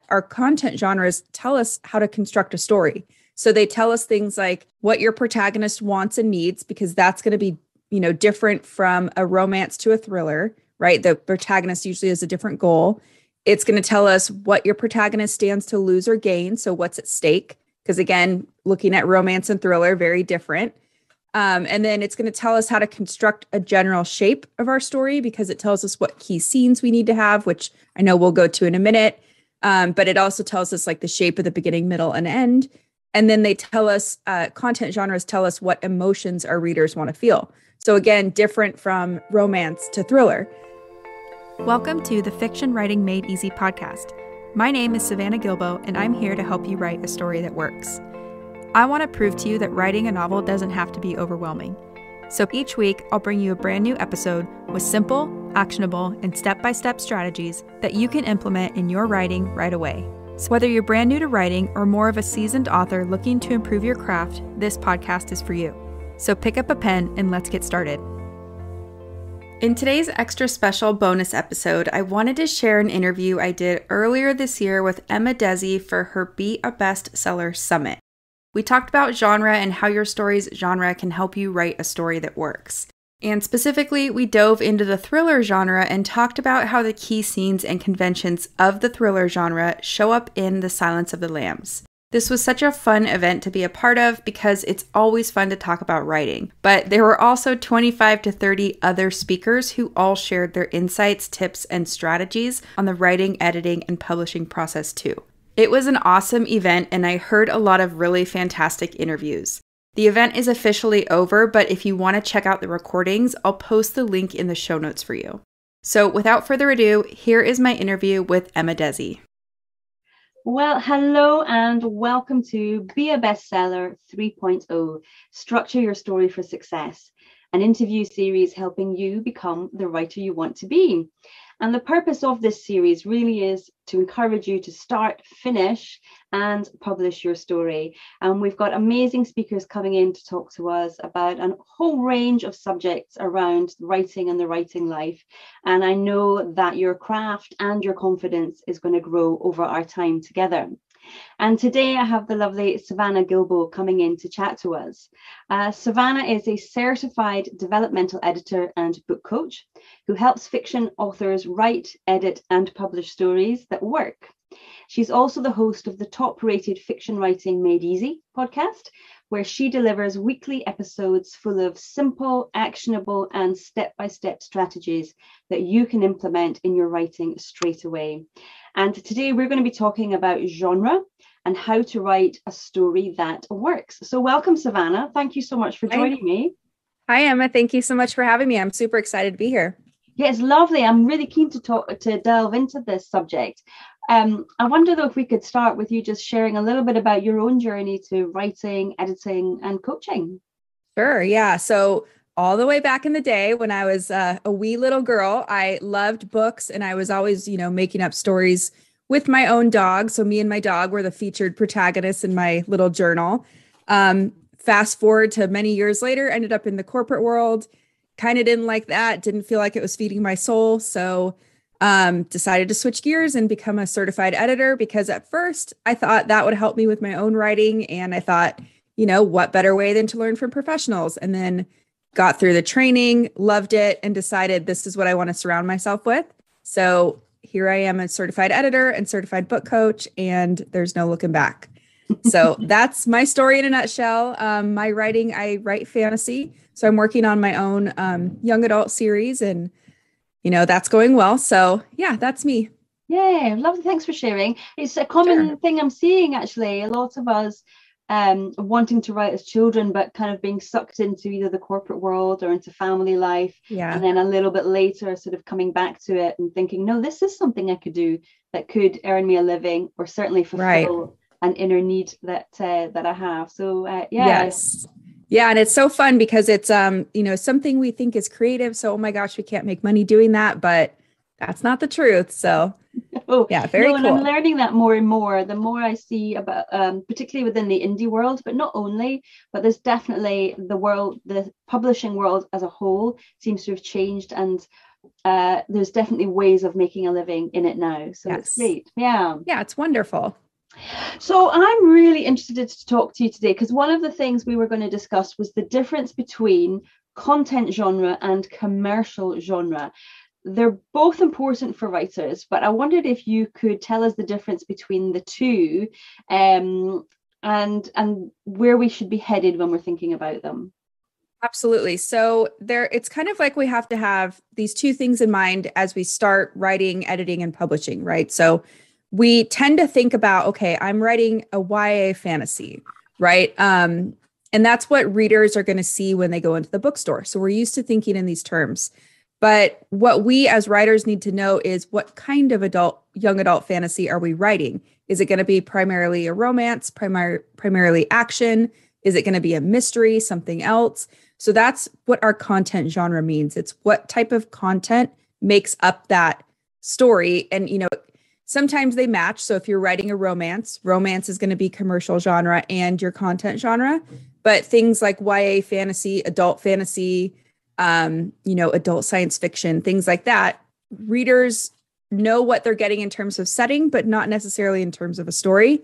our content genres tell us how to construct a story. So they tell us things like what your protagonist wants and needs, because that's going to be, different from a romance to a thriller, right? The protagonist usually has a different goal. It's going to tell us what your protagonist stands to lose or gain. So what's at stake? Because again, looking at romance and thriller, very different. And then it's going to tell us how to construct a general shape of our story, because it tells us what key scenes we need to have, which I know we'll go to in a minute. But it also tells us like the shape of the beginning, middle, and end. And then they tell us, content genres tell us what emotions our readers want to feel. So again, different from romance to thriller. Welcome to the Fiction Writing Made Easy podcast. My name is Savannah Gilbo, and I'm here to help you write a story that works. I want to prove to you that writing a novel doesn't have to be overwhelming. So each week, I'll bring you a brand new episode with simple, actionable, and step-by-step strategies that you can implement in your writing right away. So whether you're brand new to writing or more of a seasoned author looking to improve your craft, this podcast is for you. So pick up a pen and let's get started. In today's extra special bonus episode, I wanted to share an interview I did earlier this year with Emma Dhesi for her Be A Bestseller Summit. We talked about genre and how your story's genre can help you write a story that works. And specifically, we dove into the thriller genre and talked about how the key scenes and conventions of the thriller genre show up in The Silence of the Lambs. This was such a fun event to be a part of because it's always fun to talk about writing. But there were also 25 to 30 other speakers who all shared their insights, tips, and strategies on the writing, editing, and publishing process too. It was an awesome event, and I heard a lot of really fantastic interviews. The event is officially over, but if you want to check out the recordings, I'll post the link in the show notes for you. So without further ado, here is my interview with Emma Dhesi. Well, hello and welcome to Be A Bestseller 3.0, Structure Your Story for Success, an interview series helping you become the writer you want to be. And the purpose of this series really is to encourage you to start, finish, and publish your story. And we've got amazing speakers coming in to talk to us about a whole range of subjects around writing and the writing life. And I know that your craft and your confidence is going to grow over our time together. And today I have the lovely Savannah Gilbo coming in to chat to us. Savannah is a certified developmental editor and book coach who helps fiction authors write, edit, and publish stories that work. She's also the host of the top-rated Fiction Writing Made Easy podcast, where she delivers weekly episodes full of simple, actionable, and step-by-step strategies that you can implement in your writing straight away. And today we're going to be talking about genre and how to write a story that works. So welcome, Savannah. Thank you so much for joining me. Hi, Emma. Thank you so much for having me. I'm super excited to be here. Yeah, it's lovely. I'm really keen to delve into this subject. I wonder though if we could start with you just sharing a little bit about your own journey to writing, editing, and coaching. Sure. Yeah. So all the way back in the day when I was a wee little girl, I loved books and I was always, making up stories with my own dog. So me and my dog were the featured protagonists in my little journal. Fast forward to many years later, ended up in the corporate world, kind of didn't like that, didn't feel like it was feeding my soul. So decided to switch gears and become a certified editor, because at first I thought that would help me with my own writing. And I thought, what better way than to learn from professionals? And then got through the training, loved it, and decided this is what I want to surround myself with. So here I am, a certified editor and certified book coach, and there's no looking back. So that's my story in a nutshell. My writing, I write fantasy. So I'm working on my own young adult series, and that's going well. So yeah, that's me. Yeah, lovely. Thanks for sharing. It's a common thing I'm seeing, actually. A lot of us wanting to write as children, but kind of being sucked into either the corporate world or into family life. Yeah. And then a little bit later, sort of coming back to it and thinking, no, this is something I could do that could earn me a living, or certainly fulfill an inner need that I have. So Yes. Yeah. And it's so fun because it's, something we think is creative. So, oh my gosh, we can't make money doing that, but that's not the truth. So very cool. And I'm learning that more and more, the more I see about, particularly within the indie world, but not only, but there's definitely the publishing world as a whole seems to have changed. And there's definitely ways of making a living in it now. So Yes. it's great. Yeah. Yeah, it's wonderful. So I'm really interested to talk to you today because one of the things we were going to discuss was the difference between content genre and commercial genre. They're both important for writers, but I wondered if you could tell us the difference between the two, and where we should be headed when we're thinking about them. Absolutely. So it's kind of like we have to have these two things in mind as we start writing, editing, and publishing, right? So we tend to think about, okay, I'm writing a YA fantasy, right? And that's what readers are going to see when they go into the bookstore. So we're used to thinking in these terms. But what we as writers need to know is what kind of young adult fantasy are we writing? Is it going to be primarily a romance, primarily action? Is it going to be a mystery, something else? So that's what our content genre means. It's what type of content makes up that story. And, sometimes they match. So if you're writing a romance is going to be commercial genre and your content genre. But things like YA fantasy, adult fantasy, adult science fiction, things like that, readers know what they're getting in terms of setting, but not necessarily in terms of a story.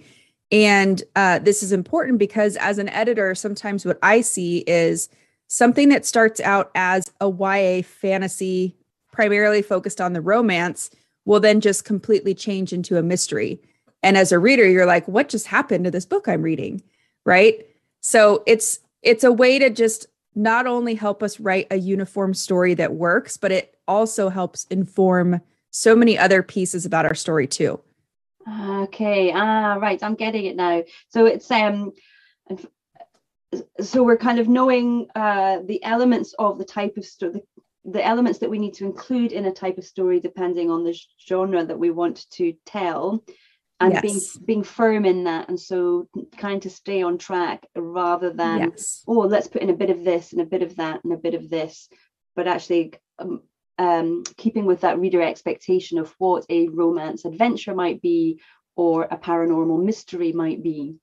And this is important because as an editor, sometimes what I see is something that starts out as a YA fantasy, primarily focused on the romance, will then just completely change into a mystery. And as a reader, you're like, what just happened to this book I'm reading? Right? So it's a way to just not only help us write a uniform story that works, but it also helps inform so many other pieces about our story too. Okay. Right. I'm getting it now. So it's so we're kind of knowing the elements of the type of story, the elements that we need to include in a type of story, depending on the genre that we want to tell, and yes. being firm in that. And so kind to stay on track rather than, yes. oh, let's put in a bit of this and a bit of that and a bit of this, but actually keeping with that reader expectation of what a romance adventure might be or a paranormal mystery might be.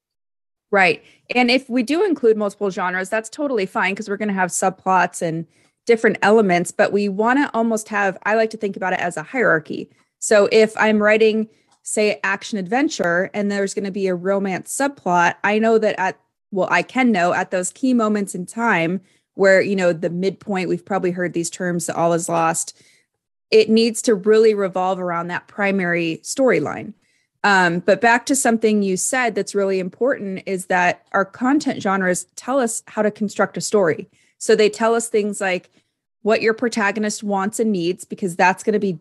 Right. And if we do include multiple genres, that's totally fine because we're going to have subplots and different elements, but we want to almost have, I like to think about it as a hierarchy. So if I'm writing, say, action adventure, and there's going to be a romance subplot, I know that I can know at those key moments in time where, the midpoint, we've probably heard these terms, the all is lost. It needs to really revolve around that primary storyline. But back to something you said that's really important is that our content genres tell us how to construct a story. So they tell us things like what your protagonist wants and needs, because that's going to be,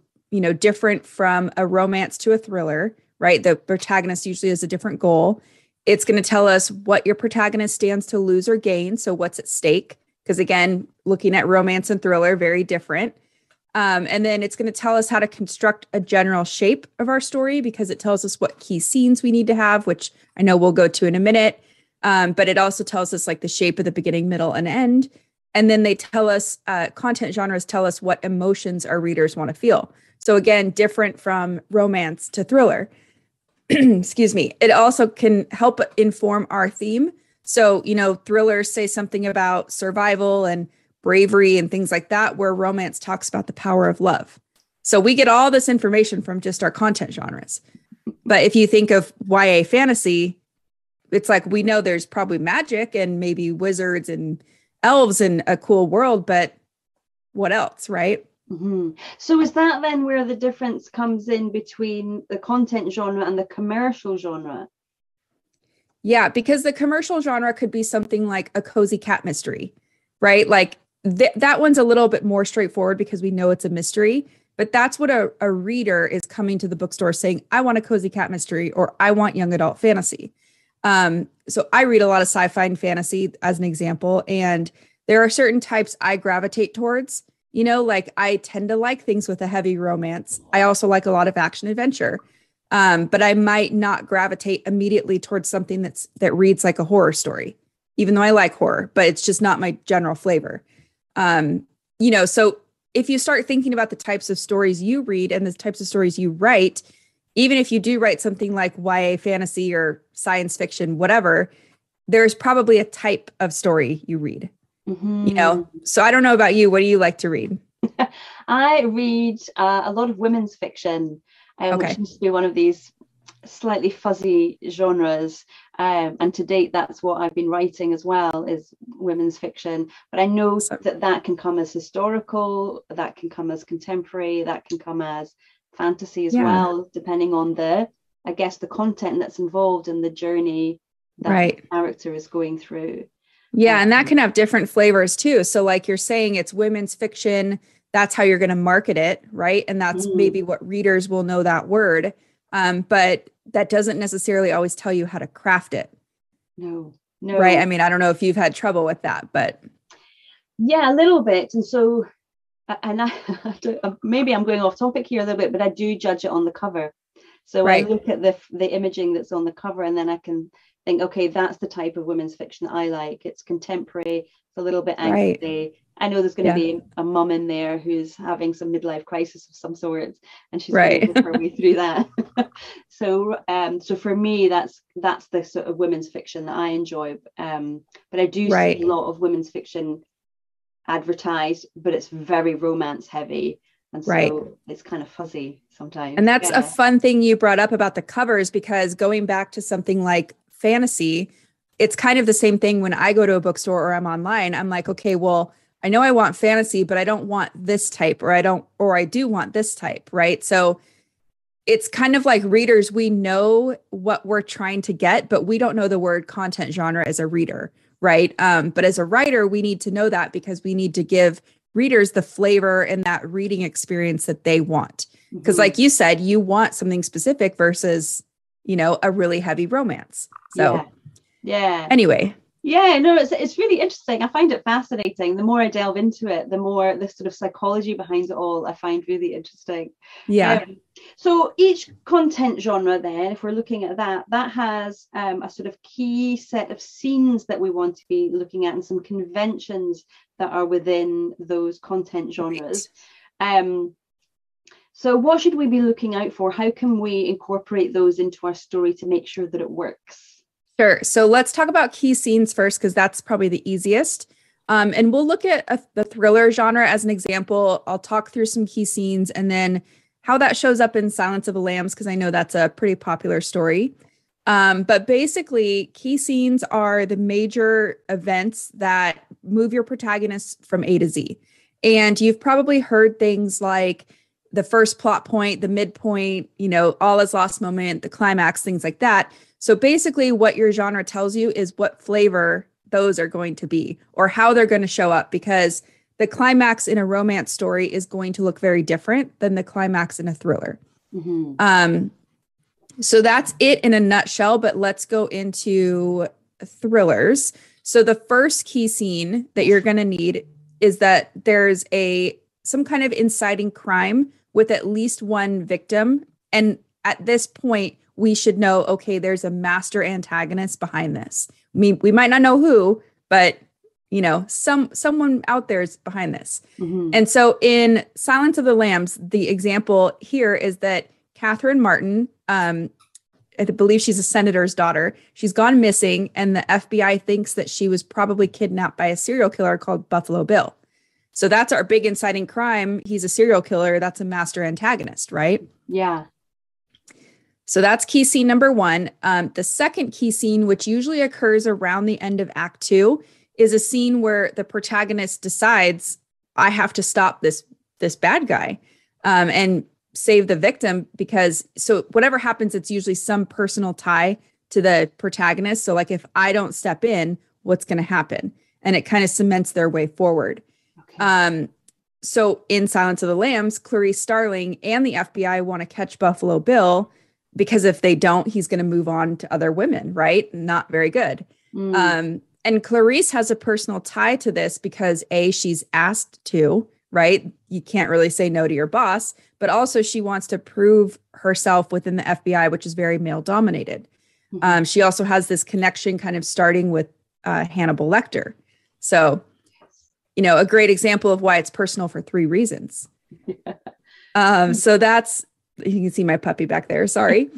different from a romance to a thriller, right? The protagonist usually has a different goal. It's going to tell us what your protagonist stands to lose or gain. So what's at stake? Because again, looking at romance and thriller, very different. And then it's going to tell us how to construct a general shape of our story because it tells us what key scenes we need to have, which I know we'll go to in a minute. But it also tells us like the shape of the beginning, middle, and end. And then they tell us, content genres tell us what emotions our readers want to feel. So again, different from romance to thriller. Excuse me. It also can help inform our theme. So, thrillers say something about survival and bravery and things like that, where romance talks about the power of love. So we get all this information from just our content genres. But if you think of YA fantasy, it's like we know there's probably magic and maybe wizards and elves in a cool world, but what else, right? Mm-hmm. So is that then where the difference comes in between the content genre and the commercial genre? Yeah, because the commercial genre could be something like a cozy cat mystery, right? Like that one's a little bit more straightforward because we know it's a mystery, but that's what a reader is coming to the bookstore saying, I want a cozy cat mystery, or I want young adult fantasy. So I read a lot of sci-fi and fantasy as an example, and there are certain types I gravitate towards, like I tend to like things with a heavy romance. I also like a lot of action adventure. But I might not gravitate immediately towards something that reads like a horror story, even though I like horror, but it's just not my general flavor. So if you start thinking about the types of stories you read and the types of stories you write, even if you do write something like YA fantasy or science fiction, whatever, there's probably a type of story you read, Mm-hmm. So I don't know about you. What do you like to read? I read a lot of women's fiction, which Okay. seems to be one of these slightly fuzzy genres. And to date, that's what I've been writing as well, is women's fiction. But I know So, that that can come as historical, that can come as contemporary, that can come as fantasy as yeah, well, depending on I guess, the content that's involved in the journey that the right. character is going through. Yeah, and that Um, can have different flavors too. So like you're saying it's women's fiction, that's how you're going to market it, right? And that's mm, maybe what readers will know that word. But that doesn't necessarily always tell you how to craft it, no, right? I no. mean, I don't know if you've had trouble with that, but Yeah, a little bit. And so, and maybe I'm going off topic here a little bit, but I do judge it on the cover. So I right, look at the imaging that's on the cover, and then I can think, okay, that's the type of women's fiction that I like. It's contemporary, it's a little bit right. angsty. I know there's going to Yeah, be a mum in there who's having some midlife crisis of some sort, and she's going to right, work her way through that. So for me, that's the sort of women's fiction that I enjoy. But I do see right. a lot of women's fiction advertised, but it's very romance heavy. And Right. so it's kind of fuzzy And sometimes. that's a Yeah. fun thing you brought up about the covers, because going back to something like fantasy, it's kind of the same thing when I go to a bookstore or I'm online. I'm like, okay, well, I know I want fantasy, but I don't want this type, or I do want this type, right? So it's kind of like readers, we know what we're trying to get, but we don't know the word content genre as a reader, right? But as a writer, we need to know that because we need to give readers the flavor and that reading experience that they want. Because, Mm-hmm. like you said, you want something specific versus, a really heavy romance. Yeah. So, Yeah. anyway, Yeah, no, it's really interesting. I find it fascinating. The more I delve into it, the more the sort of psychology behind it all I find really interesting. yeah, Um, so each content genre, then, if we're looking at that, that has a sort of key set of scenes that we want to be looking at, and some conventions that are within those content right. genres. Um, so what should we be looking out for? How can we incorporate those into our story to make sure that it works? Sure. So let's talk about key scenes first, because that's probably the easiest. And we'll look at the thriller genre as an example. I'll talk through some key scenes and then how that shows up in Silence of the Lambs, because I know that's a pretty popular story. But basically, key scenes are the major events that move your protagonist from A to Z. And you've probably heard things like the first plot point, the midpoint, all is lost moment, the climax, things like that. So basically, what your genre tells you is what flavor those are going to be or how they're going to show up, because the climax in a romance story is going to look very different than the climax in a thriller. Mm-hmm. Um, so that's it in a nutshell, but let's go into thrillers. So the first key scene that you're going to need is that there's some kind of inciting crime with at least one victim. And at this point, we should know, okay, there's a master antagonist behind this. I mean, we might not know who, but someone out there is behind this. Mm-hmm. And so in Silence of the Lambs, the example here is that Catherine Martin, I believe she's a senator's daughter. She's gone missing, and the FBI thinks that she was probably kidnapped by a serial killer called Buffalo Bill. So that's our big inciting crime. He's a serial killer. That's a master antagonist, right? Yeah. So that's key scene number one. The second key scene, which usually occurs around the end of Act Two, is a scene where the protagonist decides, I have to stop this bad guy, and save the victim, because so whatever happens, it's usually some personal tie to the protagonist. So like if I don't step in, what's going to happen? And it kind of cements their way forward. Okay. So in Silence of the Lambs, Clarice Starling and the FBI want to catch Buffalo Bill, because if they don't, he's going to move on to other women, right? Not very good. Mm. And Clarice has a personal tie to this because she's asked to, right? You can't really say no to your boss, but also she wants to prove herself within the FBI, which is very male dominated. Mm-hmm. She also has this connection kind of starting with Hannibal Lecter. So, a great example of why it's personal for three reasons. So that's, you can see my puppy back there. Sorry.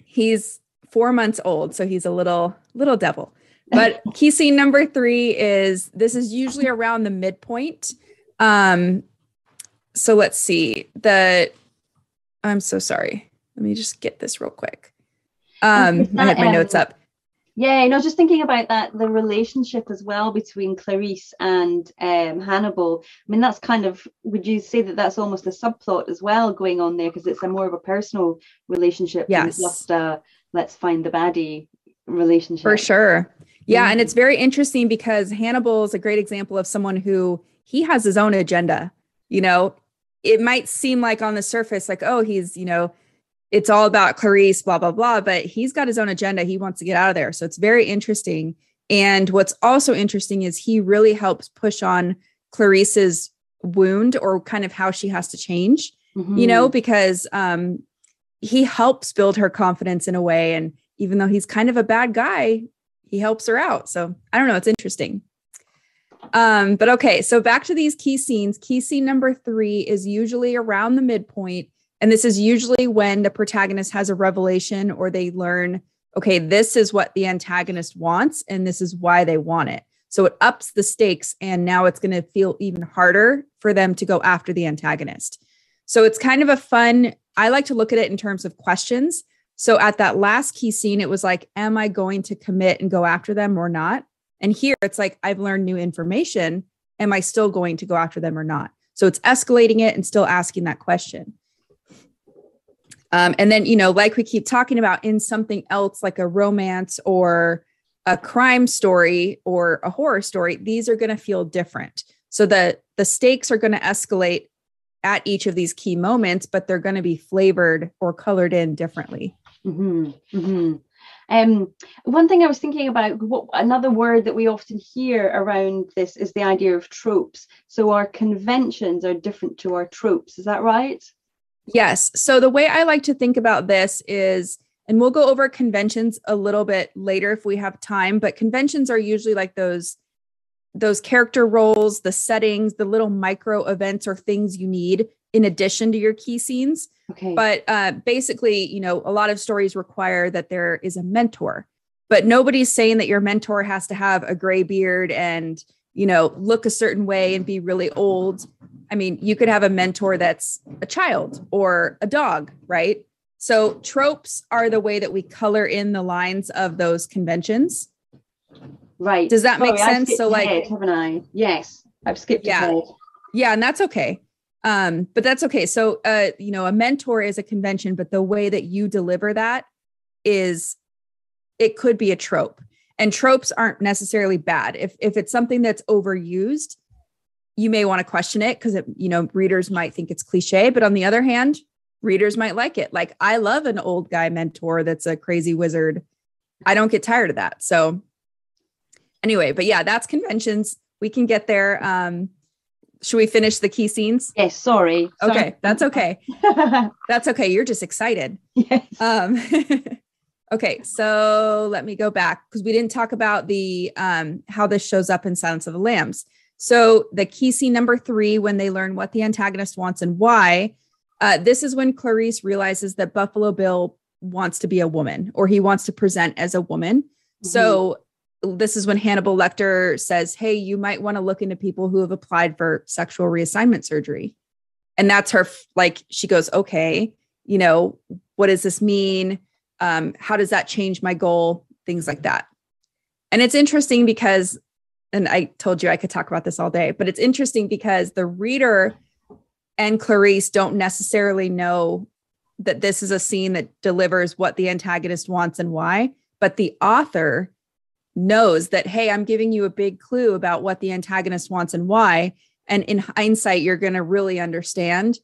He's 4 months old, so he's a little devil. But key scene number three this is usually around the midpoint. So let's see. I'm so sorry. Let me just get this real quick. I had my notes up. Yeah, just thinking about that, the relationship as well between Clarice and Hannibal. I mean, that's kind of, would you say that that's almost a subplot as well going on there? Because it's a more of a personal relationship than just let's find the baddie relationship. For sure. Yeah. And it's very interesting because Hannibal is a great example of someone who he has his own agenda. It might seem like on the surface, like, oh, he's, it's all about Clarice, blah, blah, blah, but he's got his own agenda. He wants to get out of there. So it's very interesting. And what's also interesting is he really helps push on Clarice's wound, or kind of how she has to change, because he helps build her confidence in a way. And even though he's kind of a bad guy, he helps her out. So I don't know. It's interesting. But okay. So back to these key scenes. Key scene number 3 is usually around the midpoint. And this is usually when the protagonist has a revelation, or they learn, okay, this is what the antagonist wants, and this is why they want it. So it ups the stakes, and now it's going to feel even harder for them to go after the antagonist. So it's kind of a fun, I like to look at it in terms of questions. So at that last key scene, it was like, am I going to commit and go after them or not? And here it's like, I've learned new information. Am I still going to go after them or not? So it's escalating it and still asking that question. And then, like we keep talking about, in something else, like a romance or a crime story or a horror story, these are going to feel different. So the stakes are going to escalate at each of these key moments, but they're going to be flavored or colored in differently. One thing I was thinking about, another word that we often hear around this is the idea of tropes. So our conventions are different to our tropes. Is that right? Yes. So the way I like to think about this is, and we'll go over conventions a little bit later if we have time, but conventions are usually like those character roles, the settings, the little micro events or things you need in addition to your key scenes. Okay. But basically, a lot of stories require that there is a mentor, but nobody's saying that your mentor has to have a gray beard and, look a certain way and be really old. I mean, you could have a mentor that's a child or a dog, right? So tropes are the way that we color in the lines of those conventions. Right. Does that make sense? So ahead, haven't I? Yes, I've skipped ahead. Yeah, and that's okay. But that's okay. So, a mentor is a convention, but the way that you deliver that is, it could be a trope, and tropes aren't necessarily bad. If it's something that's overused, you may want to question it because, readers might think it's cliche, but on the other hand, readers might like it. Like, I love an old guy mentor that's a crazy wizard. I don't get tired of that. So anyway, but yeah, that's conventions. We can get there. Should we finish the key scenes? Yes. Sorry. Okay. That's okay. That's okay. You're just excited. Yes. Okay. So let me go back because we didn't talk about the, how this shows up in Silence of the Lambs. So the key scene number 3, when they learn what the antagonist wants and why, this is when Clarice realizes that Buffalo Bill wants to be a woman, or he wants to present as a woman. Mm-hmm. So this is when Hannibal Lecter says, hey, you might want to look into people who have applied for sexual reassignment surgery. And that's her, she goes, okay, what does this mean? How does that change my goal? Things like that. And it's interesting because, and I told you I could talk about this all day, but it's interesting because the reader and Clarice don't necessarily know that this is a scene that delivers what the antagonist wants and why, but the author knows that, hey, I'm giving you a big clue about what the antagonist wants and why. And in hindsight, you're going to really understand.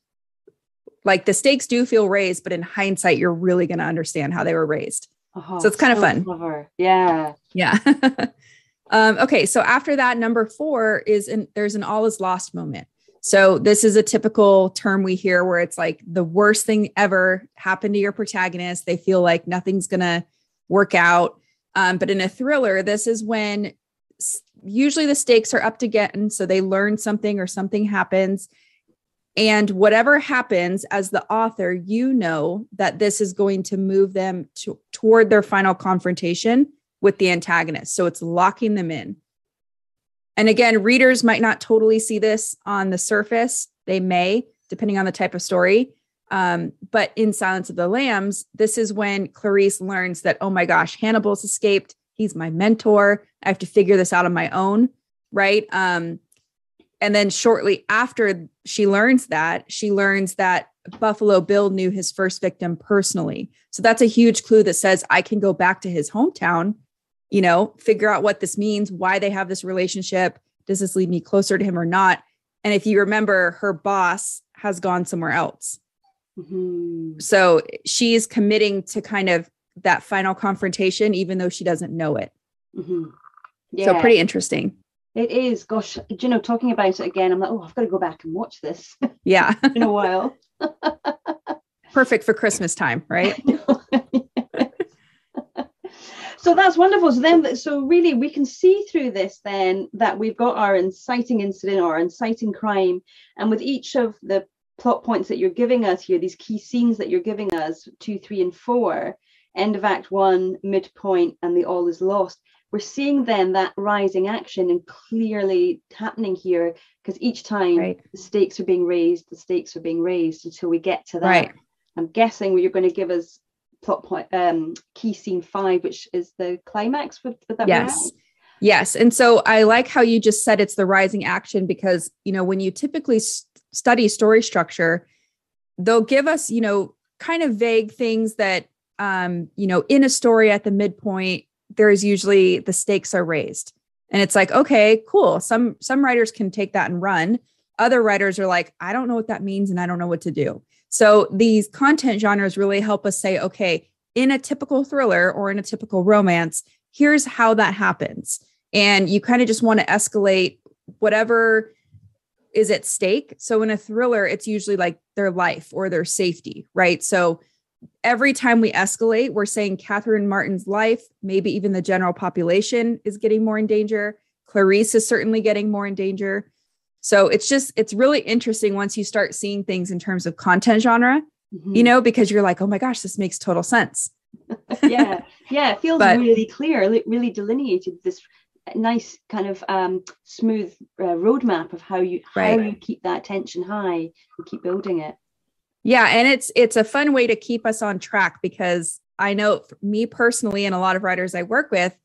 Like, the stakes do feel raised, but in hindsight, you're really going to understand how they were raised. So it's kind of fun. Clever. Yeah. Yeah. Okay. So after that, number 4 is there's an all is lost moment. So this is a typical term we hear where it's like the worst thing ever happened to your protagonist. They feel like nothing's going to work out. But in a thriller, this is when usually the stakes are upped again. So they learn something or something happens. And whatever happens, as the author, that this is going to move them toward their final confrontation with the antagonist. So it's locking them in. And again, readers might not totally see this on the surface. They may, depending on the type of story. But in Silence of the Lambs, this is when Clarice learns that, oh my gosh, Hannibal's escaped. He's my mentor. I have to figure this out on my own. Right. And then shortly after she learns that Buffalo Bill knew his first victim personally. So that's a huge clue that says I can go back to his hometown, figure out what this means, why they have this relationship. Does this lead me closer to him or not? And if you remember, her boss has gone somewhere else. Mm-hmm. So she's committing to kind of that final confrontation, even though she doesn't know it. Mm-hmm. Yeah. So pretty interesting. It is. Gosh, talking about it again, I'm like, oh, I've got to go back and watch this. Yeah. In a while. Perfect for Christmas time, right? So that's wonderful. So really we can see through this then that we've got our inciting incident or inciting crime. And with each of the plot points that you're giving us here, these key scenes that you're giving us, 2, 3, and 4, end of Act 1, midpoint, and the all is lost. We're seeing then that rising action and clearly happening here, because each time the stakes are being raised until we get to that. Right. I'm guessing you're going to give us plot point, key scene 5, which is the climax. Would that be right? Yes. And so I like how you just said it's the rising action, because, when you typically study story structure, they'll give us, kind of vague things that, in a story at the midpoint, there's usually the stakes are raised. And it's like, okay, cool. Some writers can take that and run. Other writers are like, I don't know what that means and I don't know what to do. So these content genres really help us say, okay, in a typical thriller or in a typical romance, here's how that happens. And you kind of just want to escalate whatever is at stake. So in a thriller, it's usually like their life or their safety, right? So every time we escalate, we're saying Catherine Martin's life, maybe even the general population is getting more in danger. Clarice is certainly getting more in danger. So it's really interesting once you start seeing things in terms of content genre, because you're like, oh my gosh, this makes total sense. Yeah. It feels really clear, really delineated, this nice kind of smooth roadmap of how you keep that tension high and keep building it. Yeah. And it's a fun way to keep us on track, because I know for me personally and a lot of writers I work with,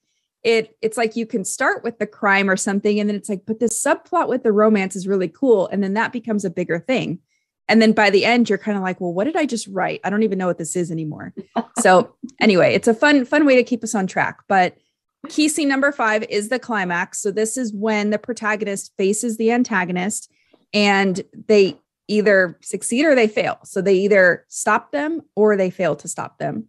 it's like you can start with the crime or something. And then it's like, but this subplot with the romance is really cool. And then that becomes a bigger thing. And then by the end, you're kind of like, well, what did I just write? I don't even know what this is anymore. So anyway, it's a fun way to keep us on track. But key scene number 5 is the climax. So this is when the protagonist faces the antagonist and they either succeed or they fail. So they either stop them or they fail to stop them.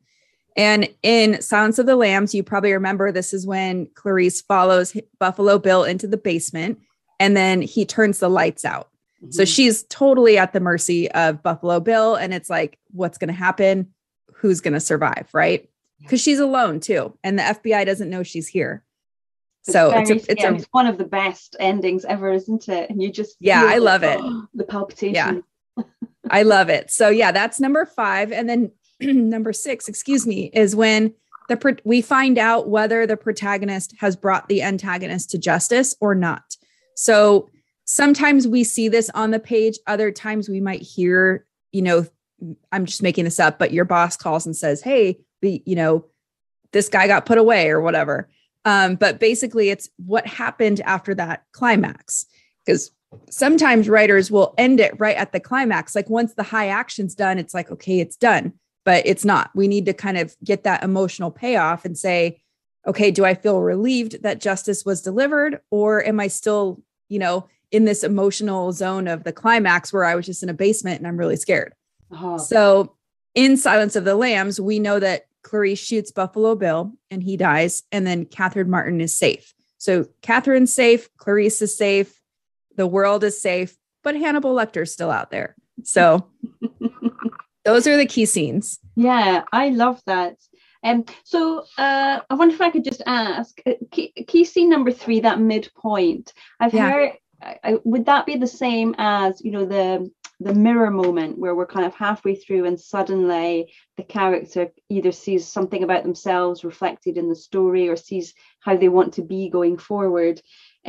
And in Silence of the Lambs, you probably remember this is when Clarice follows Buffalo Bill into the basement and then he turns the lights out. Mm-hmm. So she's totally at the mercy of Buffalo Bill. And it's like, what's going to happen? Who's going to survive? Right. Because she's alone too. And the FBI doesn't know she's here. So it's one of the best endings ever, isn't it? And you just, I love it. The palpitation. Yeah. I love it. So that's number 5. And then number 6, is when we find out whether the protagonist has brought the antagonist to justice or not. So sometimes we see this on the page. Other times we might hear, I'm just making this up, but your boss calls and says, hey, this guy got put away or whatever. But basically it's what happened after that climax, because sometimes writers will end it right at the climax. Like once the high action's done, it's like, okay, it's done, but it's not. We need to kind of get that emotional payoff and say, okay, do I feel relieved that justice was delivered? Or am I still, in this emotional zone of the climax where I was just in a basement and I'm really scared. Uh-huh. So in Silence of the Lambs, we know that Clarice shoots Buffalo Bill and he dies. And then Catherine Martin is safe. So Catherine's safe. Clarice is safe. The world is safe, but Hannibal Lecter's still out there. So those are the key scenes. Yeah, I love that. So I wonder if I could just ask, key scene number 3, that midpoint. I've heard, would that be the same as, the mirror moment where we're kind of halfway through and suddenly the character either sees something about themselves reflected in the story or sees how they want to be going forward?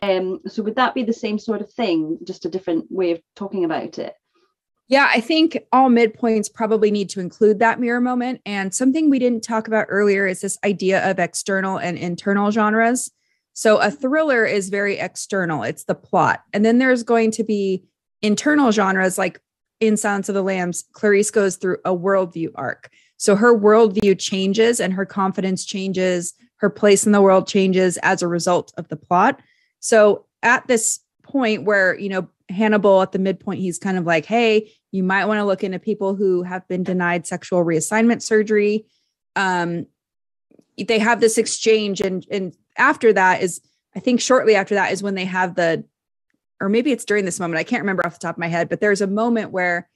So would that be the same sort of thing, just a different way of talking about it? Yeah, I think all midpoints probably need to include that mirror moment. And something we didn't talk about earlier is this idea of external and internal genres. So a thriller is very external, it's the plot. And then there's going to be internal genres, like in Silence of the Lambs, Clarice goes through a worldview arc. So her worldview changes and her confidence changes, her place in the world changes as a result of the plot. So at this point where, Hannibal at the midpoint, he's kind of like, hey, you might want to look into people who have been denied sexual reassignment surgery. They have this exchange. And after that is, I think shortly after that is when they have or maybe it's during this moment, I can't remember off the top of my head, but there's a moment where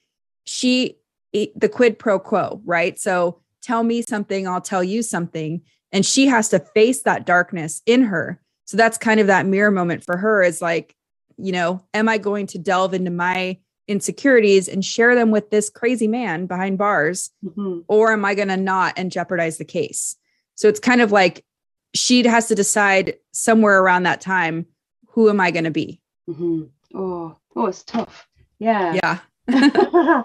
the quid pro quo, right? So tell me something, I'll tell you something. And she has to face that darkness in her. So that's kind of that mirror moment for her, is like, am I going to delve into my insecurities and share them with this crazy man behind bars? Mm-hmm. Or am I going to not and jeopardize the case? So it's kind of like she has to decide somewhere around that time, who am I going to be? Mm-hmm. Oh, it's tough. Yeah. Yeah.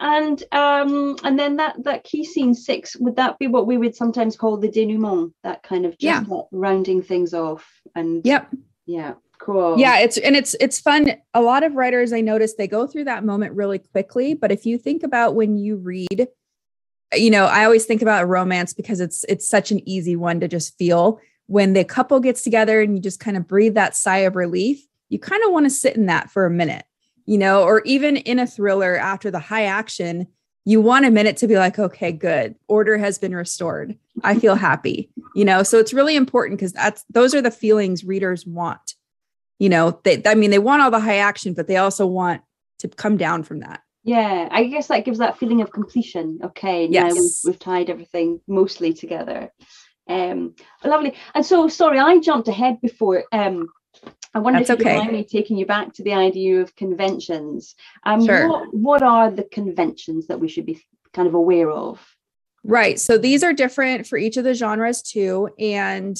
And then that key scene 6, would that be what we would sometimes call the denouement, that kind of just rounding things off? And yep. Yeah. Cool. Yeah, it's fun. A lot of writers, I notice, they go through that moment really quickly. But if you think about when you read, I always think about a romance because it's such an easy one to just feel. When the couple gets together and you just kind of breathe that sigh of relief, you kind of want to sit in that for a minute, or even in a thriller after the high action, you want a minute to be like, okay, good. Order has been restored. I feel happy, so it's really important because those are the feelings readers want. They want all the high action, but they also want to come down from that. Yeah, I guess that gives that feeling of completion. Okay, yes. Now we've tied everything mostly together. Lovely. And so, sorry, I jumped ahead before. I wonder if you could mind me taking you back to the idea of conventions. Sure. What are the conventions that we should be kind of aware of? Right. So these are different for each of the genres too. And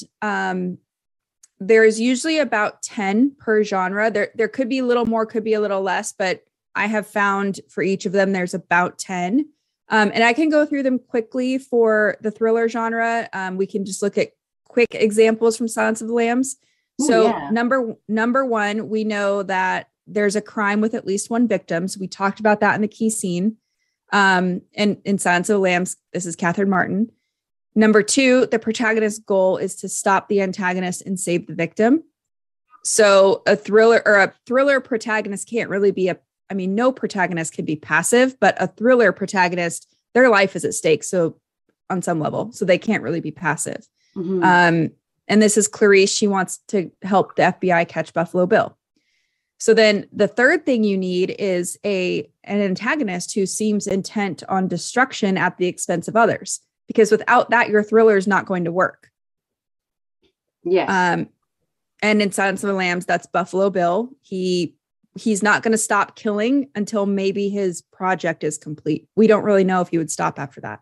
there's usually about 10 per genre. There could be a little more, could be a little less, but I have found for each of them, there's about 10. And I can go through them quickly for the thriller genre. We can just look at quick examples from Silence of the Lambs. So number one, we know that there's a crime with at least one victim. So we talked about that in the key scene. And in Silence of the Lambs, this is Catherine Martin. Number 2, the protagonist's goal is to stop the antagonist and save the victim. So a thriller protagonist can't really be no protagonist can be passive, but a thriller protagonist, their life is at stake. So on some level, so they can't really be passive. Mm-hmm. And this is Clarice. She wants to help the FBI catch Buffalo Bill. So then the third thing you need is an antagonist who seems intent on destruction at the expense of others. Because without that, your thriller is not going to work. Yes. And in Silence of the Lambs, that's Buffalo Bill. He's not going to stop killing until maybe his project is complete. We don't really know if he would stop after that.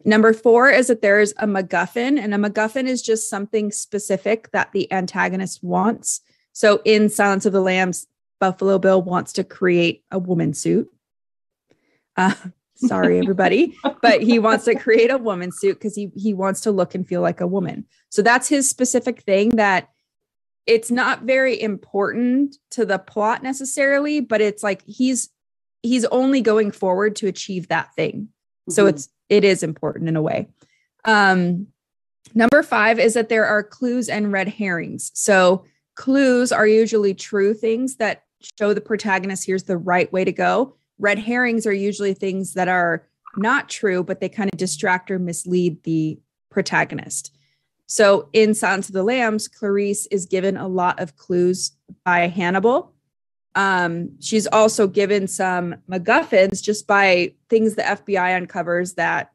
Number 4 is that there's a MacGuffin, and a MacGuffin is just something specific that the antagonist wants. So in Silence of the Lambs, Buffalo Bill wants to create a woman suit. Sorry, everybody, but he wants to create a woman suit because he wants to look and feel like a woman. So that's his specific thing that it's not very important to the plot necessarily, but it's like he's only going forward to achieve that thing. Mm-hmm. So it is important in a way. Number 5 is that there are clues and red herrings. So clues are usually true things that show the protagonist here's the right way to go. Red herrings are usually things that are not true, but they kind of distract or mislead the protagonist. So in Silence of the Lambs, Clarice is given a lot of clues by Hannibal. She's also given some MacGuffins just by things the FBI uncovers that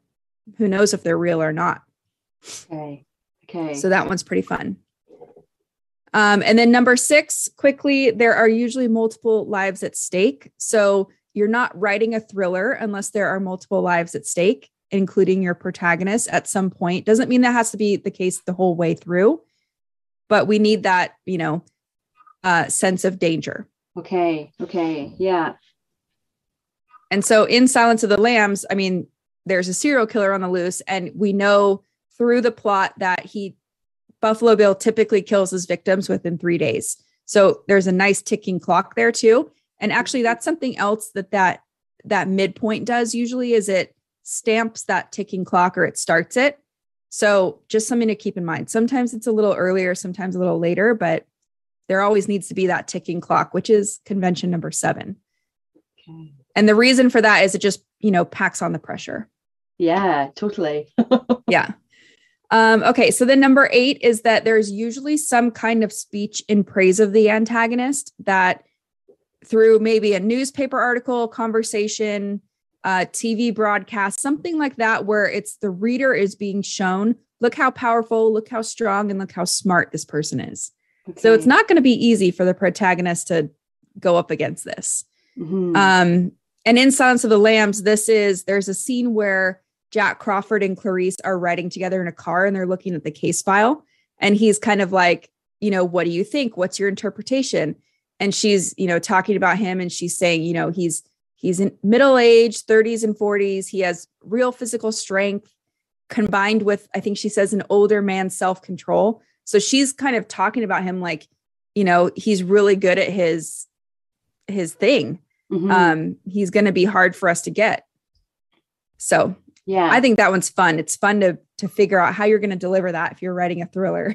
who knows if they're real or not. Okay. So that one's pretty fun. And then number 6, quickly, there are usually multiple lives at stake. So you're not writing a thriller unless there are multiple lives at stake, including your protagonist at some point. Doesn't mean that has to be the case the whole way through. but we need that, sense of danger. Okay. Yeah. And so in Silence of the Lambs, I mean, there's a serial killer on the loose, and we know through the plot that Buffalo Bill typically kills his victims within 3 days. So there's a nice ticking clock there too. And actually that's something else that midpoint does usually, is it stamps that ticking clock, or it starts it. So just something to keep in mind. Sometimes it's a little earlier, sometimes a little later, but there always needs to be that ticking clock, which is convention number 7. Okay. And the reason for that is it just, packs on the pressure. Yeah, totally. Yeah. Okay. So then number 8 is that there's usually some kind of speech in praise of the antagonist, that through maybe a newspaper article, conversation, TV broadcast, something like that, where it's the reader is being shown, look how powerful, look how strong, and look how smart this person is. Okay. So it's not going to be easy for the protagonist to go up against this. Mm-hmm. And in Silence of the Lambs, there's a scene where Jack Crawford and Clarice are riding together in a car, and they're looking at the case file, and he's kind of like, what do you think? What's your interpretation? And she's, talking about him, and she's saying, he's in middle-aged, 30s and 40s. He has real physical strength combined with, I think she says, an older man's self-control. So she's kind of talking about him like, he's really good at his thing. Mm-hmm. He's going to be hard for us to get. So yeah, I think that one's fun. It's fun to figure out how you're going to deliver that if you're writing a thriller.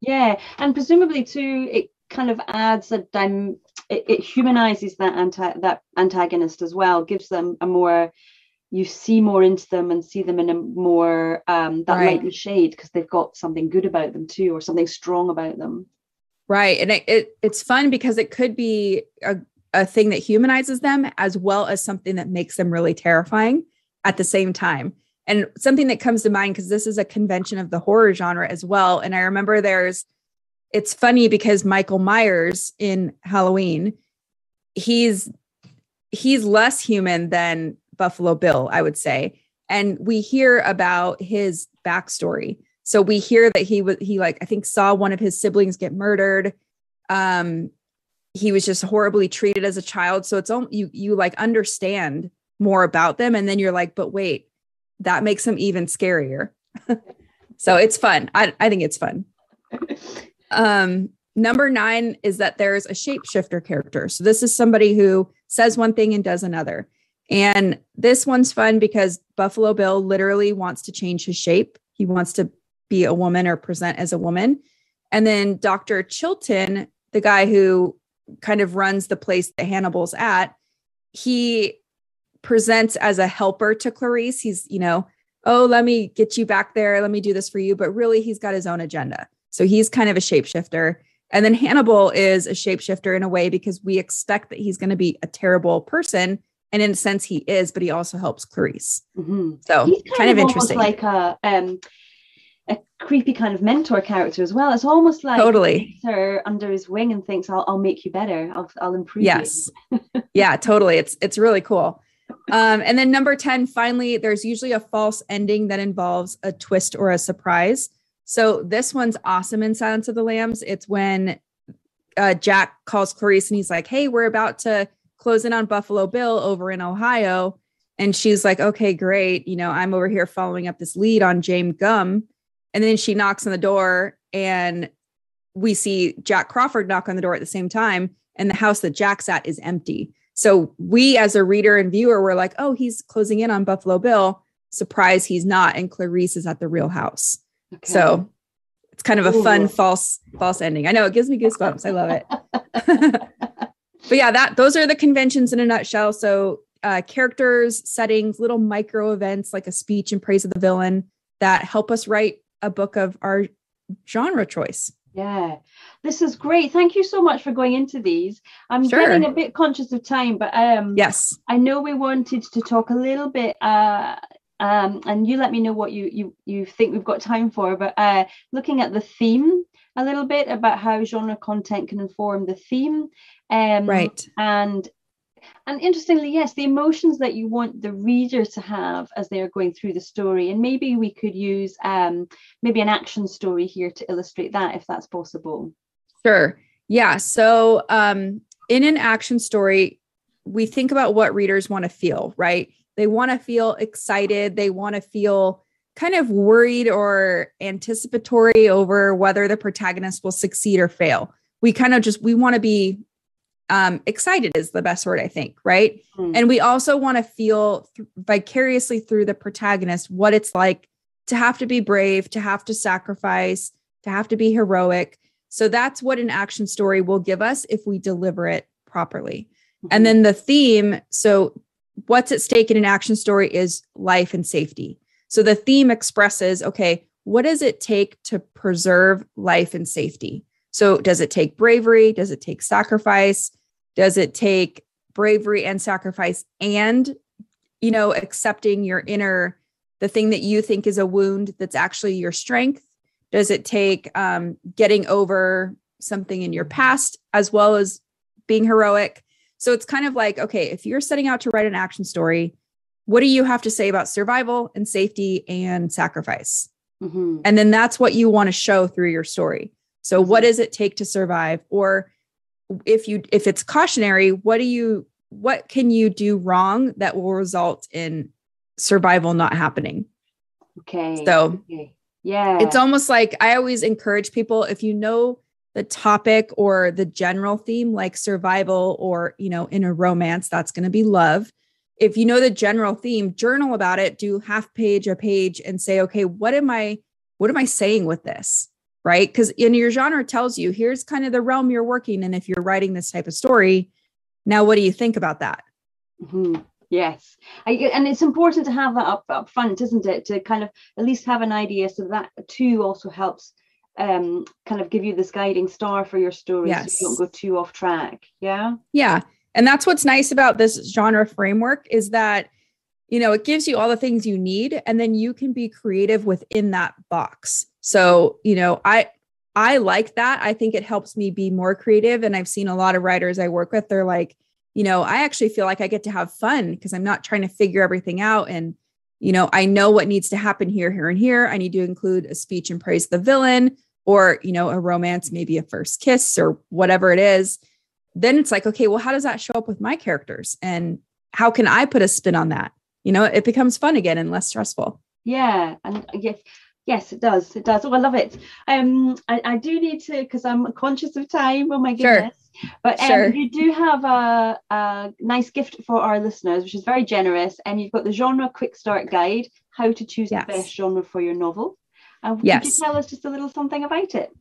Yeah. And presumably too, it kind of adds it humanizes that antagonist as well, gives them you see more into them and see them in a more light and shade, because they've got something good about them too, or something strong about them. Right. And it's fun because it could be a thing that humanizes them, as well as something that makes them really terrifying at the same time. And something that comes to mind, because this is a convention of the horror genre as well. And I remember it's funny because Michael Myers in Halloween, he's less human than Buffalo Bill, I would say. And we hear about his backstory. So we hear that he I think saw one of his siblings get murdered. He was just horribly treated as a child. So it's you understand more about them. And then you're like, but wait, that makes them even scarier. So it's fun. I think it's fun. Number 9 is that there's a shapeshifter character. So this is somebody who says one thing and does another. And this one's fun because Buffalo Bill literally wants to change his shape. He wants to be a woman or present as a woman. And then Dr. Chilton, the guy who kind of runs the place that Hannibal's at, he presents as a helper to Clarice. He's, oh, let me get you back there. Let me do this for you. But really, he's got his own agenda. So he's kind of a shapeshifter. And then Hannibal is a shapeshifter in a way because we expect that he's going to be a terrible person. And in a sense, he is, but he also helps Clarice. Mm-hmm. So he's kind of interesting. Like a creepy kind of mentor character as well. It's almost like totally under his wing and thinks, I'll make you better. I'll improve yes. you. Yeah, totally. It's really cool. And then number 10, finally, there's usually a false ending that involves a twist or a surprise. So this one's awesome in Silence of the Lambs. It's when Jack calls Clarice and he's like, hey, we're about to close in on Buffalo Bill over in Ohio. And she's like, okay, great. I'm over here following up this lead on James Gum. And then she knocks on the door and we see Jack Crawford knock on the door at the same time. And the house that Jack's at is empty. So we as a reader and viewer, were like, oh, he's closing in on Buffalo Bill. Surprise, he's not. And Clarice is at the real house. Okay. So it's kind of a fun false ending. I know, it gives me goosebumps. I love it. But yeah, those are the conventions in a nutshell. So characters, settings, little micro events like a speech in praise of the villain that help us write a book of our genre choice. Yeah, this is great. Thank you so much for going into these. I'm getting a bit conscious of time, but yes, I know we wanted to talk a little bit and you let me know what you think we've got time for, but looking at the theme a little bit about how genre content can inform the theme. Right. And And interestingly, yes, the emotions that you want the reader to have as they are going through the story. And maybe we could use maybe an action story here to illustrate that, if that's possible. Sure. Yeah. So in an action story, we think about what readers want to feel, right? They want to feel excited. They want to feel kind of worried or anticipatory over whether the protagonist will succeed or fail. We want to be excited is the best word, I think, right? And we also want to feel vicariously through the protagonist what it's like to have to be brave, to have to sacrifice, to have to be heroic. So that's what an action story will give us if we deliver it properly. And then the theme, so what's at stake in an action story is life and safety. So the theme expresses, okay, what does it take to preserve life and safety? So does it take bravery? Does it take sacrifice? Does it take bravery and sacrifice and, accepting your inner, the thing that you think is a wound that's actually your strength? Does it take getting over something in your past as well as being heroic? So it's kind of like, okay, if you're setting out to write an action story, what do you have to say about survival and safety and sacrifice? And then that's what you want to show through your story. So what does it take to survive? Or if it's cautionary, what can you do wrong that will result in survival not happening? Okay. So yeah, it's almost like I always encourage people, if you know the topic or the general theme, like survival or, in a romance, that's going to be love. If you know the general theme, journal about it, do half page, a page, and say, okay, what am I saying with this? Right? Because in your genre tells you, here's kind of the realm you're working in. If you're writing this type of story, now what do you think about that? Yes. And it's important to have that up front, isn't it? To kind of at least have an idea, so that too also helps kind of give you this guiding star for your story. Yes. So you don't go too off track. Yeah. Yeah. And that's what's nice about this genre framework is that, it gives you all the things you need, and then you can be creative within that box. So, I like that. I think it helps me be more creative. And I've seen a lot of writers I work with, they're like, I actually feel like I get to have fun because I'm not trying to figure everything out. And, I know what needs to happen here, here, and here. I need to include a speech in praise of the villain, or, a romance, maybe a first kiss or whatever it is. Then it's like, okay, well, how does that show up with my characters? And how can I put a spin on that? It becomes fun again and less stressful. Yeah. And yes, it does. It does. Oh, I love it. I do need to, because I'm conscious of time. Oh my goodness. Sure. But you do have a nice gift for our listeners, which is very generous. And you've got the genre quick start guide, how to choose the best genre for your novel. Could you tell us just a little something about it?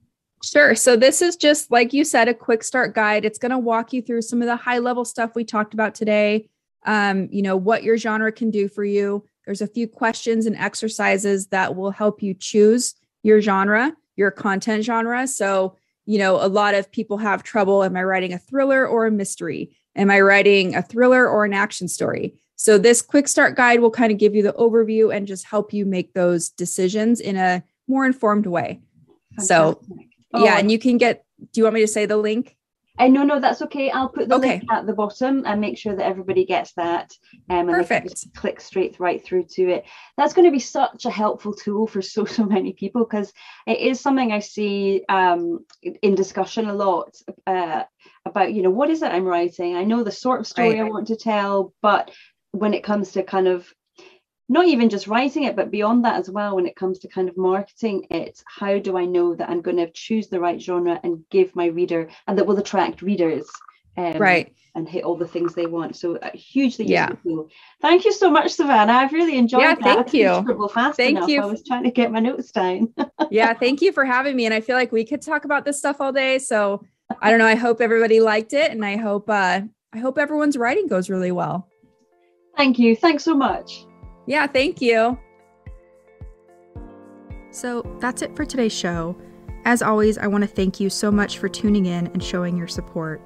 Sure. So this is just, like you said, a quick start guide. It's going to walk you through some of the high level stuff we talked about today. What your genre can do for you. There's a few questions and exercises that will help you choose your genre, your content genre. So, a lot of people have trouble. Am I writing a thriller or a mystery? Am I writing a thriller or an action story? So this quick start guide will kind of give you the overview and just help you make those decisions in a more informed way. Fantastic. So and you can do you want me to say the link? No, that's okay. I'll put the link at the bottom and make sure that everybody gets that. And Perfect. They can just click right through to it. That's going to be such a helpful tool for so many people, because it is something I see in discussion a lot about, what is it I'm writing? I know the sort of story I want to tell, but when it comes to kind of not even just writing it, but beyond that as well, when it comes to kind of marketing it, how do I know that I'm going to choose the right genre and give my reader, and that will attract readers and hit all the things they want? So hugely useful. Thank you so much, Savannah. I've really enjoyed that. Thank you. Thank you. I was trying to get my notes down. Thank you for having me. And I feel like we could talk about this stuff all day. So I don't know. I hope everybody liked it, and I hope everyone's writing goes really well. Thank you. Thanks so much. Yeah, thank you. So that's it for today's show. As always, I want to thank you so much for tuning in and showing your support.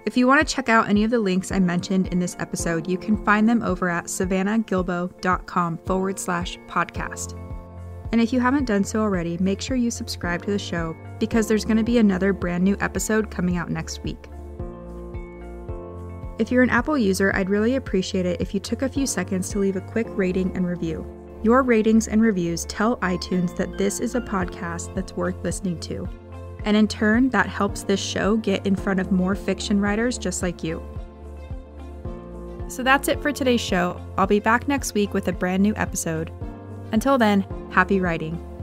If you want to check out any of the links I mentioned in this episode, you can find them over at savannahgilbo.com/podcast. And if you haven't done so already, make sure you subscribe to the show, because there's going to be another brand new episode coming out next week. If you're an Apple user, I'd really appreciate it if you took a few seconds to leave a quick rating and review. Your ratings and reviews tell iTunes that this is a podcast that's worth listening to. And in turn, that helps this show get in front of more fiction writers just like you. So that's it for today's show. I'll be back next week with a brand new episode. Until then, happy writing.